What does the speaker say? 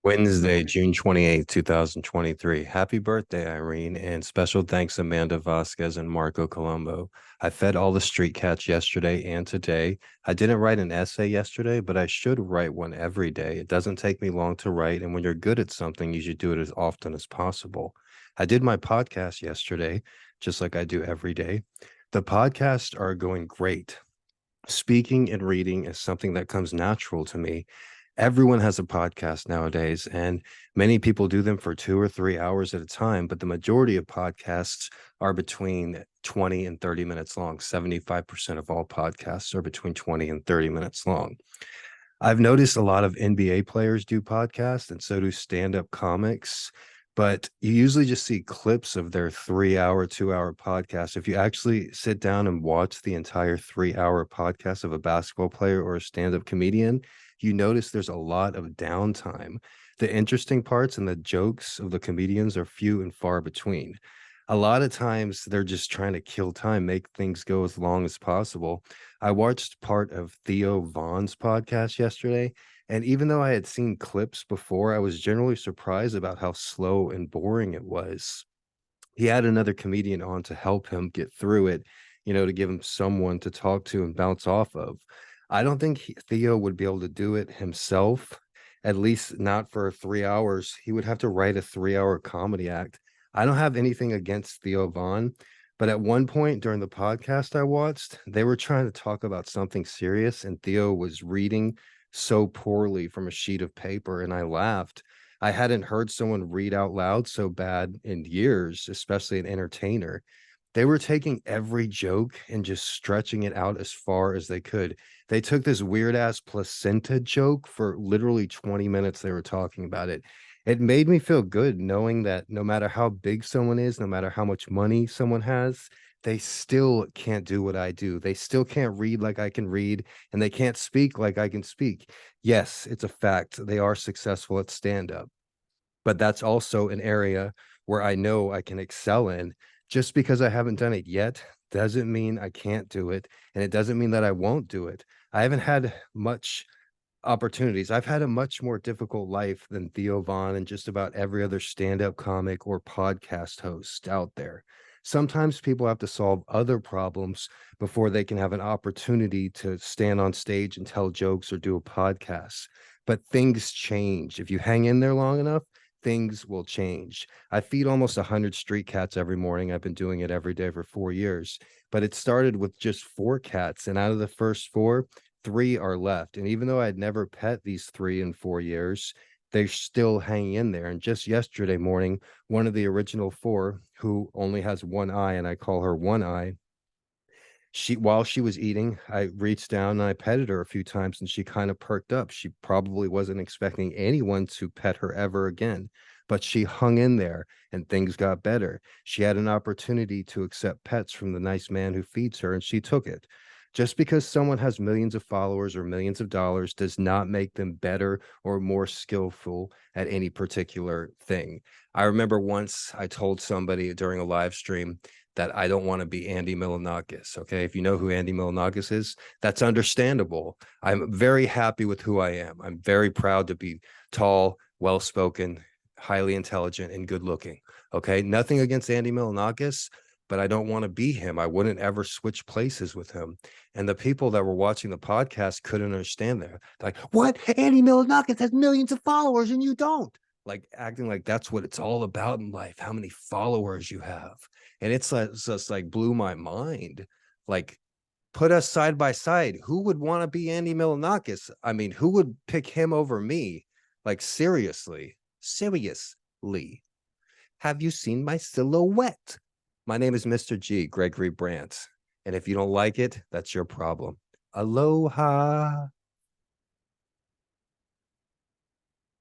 Wednesday, June 28th, 2023. Happy birthday, Irene, and special thanks Amanda Vasquez and Marco Colombo. I fed all the street cats yesterday and today. I didn't write an essay yesterday, but I should write one every day. It doesn't take me long to write, and when you're good at something, you should do it as often as possible. I did my podcast yesterday, just like I do every day. The podcasts are going great. Speaking and reading is something that comes natural to me. Everyone has a podcast nowadays, and many people do them for 2 or 3 hours at a time. But the majority of podcasts are between 20 and 30 minutes long. 75% of all podcasts are between 20 and 30 minutes long. I've noticed a lot of NBA players do podcasts, and so do stand-up comics, but you usually just see clips of their 3 hour, 2 hour podcast. If you actually sit down and watch the entire 3 hour podcast of a basketball player or a stand-up comedian, you notice there's a lot of downtime. The interesting parts and the jokes of the comedians are few and far between. A lot of times they're just trying to kill time, make things go as long as possible. I watched part of Theo Vaughn's podcast yesterday, and even though I had seen clips before, I was generally surprised about how slow and boring it was. He had another comedian on to help him get through it, to give him someone to talk to and bounce off of. I don't think Theo would be able to do it himself, at least not for 3 hours. He would have to write a 3 hour comedy act. I don't have anything against Theo Vaughn, but at one point during the podcast I watched, they were trying to talk about something serious, and Theo was reading so poorly from a sheet of paper, and I laughed. I hadn't heard someone read out loud so bad in years, especially an entertainer. They were taking every joke and just stretching it out as far as they could. They took this weird ass placenta joke for literally 20 minutes. They were talking about it. It made me feel good knowing that no matter how big someone is, no matter how much money someone has, they still can't do what I do. They still can't read like I can read, and they can't speak like I can speak. Yes, it's a fact. They are successful at stand up, but that's also an area where I know I can excel in. Just because I haven't done it yet doesn't mean I can't do it, and it doesn't mean that I won't do it. I haven't had much opportunities. I've had a much more difficult life than Theo Vaughn and just about every other stand-up comic or podcast host out there. Sometimes people have to solve other problems before they can have an opportunity to stand on stage and tell jokes or do a podcast. But things change. If you hang in there long enough, things will change. I feed almost 100 street cats every morning. I've been doing it every day for 4 years, but it started with just four cats. And out of the first four, three are left. And even though I'd never pet these three in 4 years, they're still hanging in there. And just yesterday morning, one of the original four, who only has one eye, and I call her One Eye, while she was eating, I reached down and I petted her a few times, and she kind of perked up. She probably wasn't expecting anyone to pet her ever again, but she hung in there and things got better. She had an opportunity to accept pets from the nice man who feeds her, and she took it. Just because someone has millions of followers or millions of dollars does not make them better or more skillful at any particular thing. I remember once I told somebody during a live stream that I don't want to be Andy Milonakis. Okay. If you know who Andy Milonakis is, that's understandable. I'm very happy with who I am. I'm very proud to be tall, well spoken, highly intelligent, and good looking. Okay. Nothing against Andy Milonakis, but I don't want to be him. I wouldn't ever switch places with him. And the people that were watching the podcast couldn't understand that. Like, what? Andy Milonakis has millions of followers and you don't. Like acting like that's what it's all about in life, how many followers you have. And it's just like blew my mind. Like, put us side by side. Who would want to be Andy Milonakis? I mean, who would pick him over me? Like, seriously. Have you seen my silhouette? My name is Mr.G, Gregory Brandt. And if you don't like it, that's your problem. Aloha.